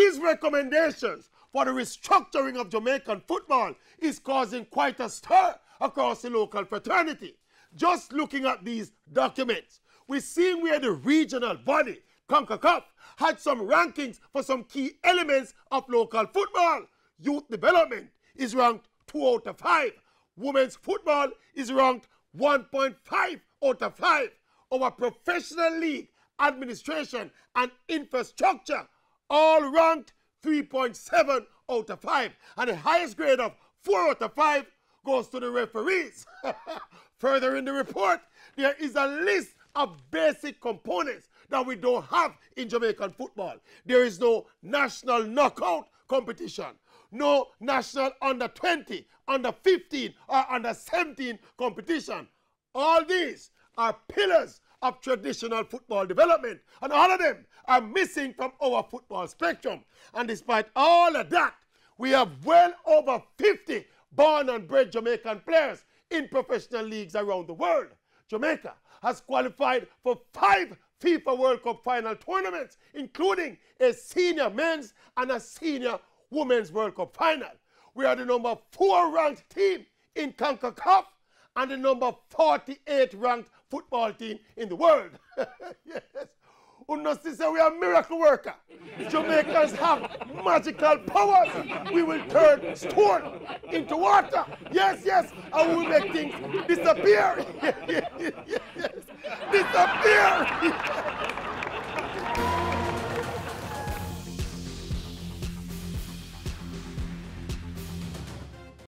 These recommendations for the restructuring of Jamaican football is causing quite a stir across the local fraternity. Just looking at these documents, we're seeing where the regional body, CONCACAF, had some rankings for some key elements of local football. Youth development is ranked 2 out of 5. Women's football is ranked 1.5 out of 5. Our professional league, administration, and infrastructure all ranked 3.7 out of 5. And the highest grade of 4 out of 5 goes to the referees. Further in the report, there is a list of basic components that we don't have in Jamaican football. There is no national knockout competition, no national under 20, under 15, or under 17 competition. All these are pillars of traditional football development, and all of them are missing from our football spectrum. And despite all of that, we have well over 50 born and bred Jamaican players in professional leagues around the world. Jamaica has qualified for 5 FIFA World Cup final tournaments, including a senior men's and a senior women's World Cup final. We are the number 4 ranked team in CONCACAF and the number 48 ranked football team in the world. Yes. Unless say we are miracle worker. Jamaicans have magical powers. We will turn stone into water. Yes, yes. And we will make things disappear. Yes. Disappear.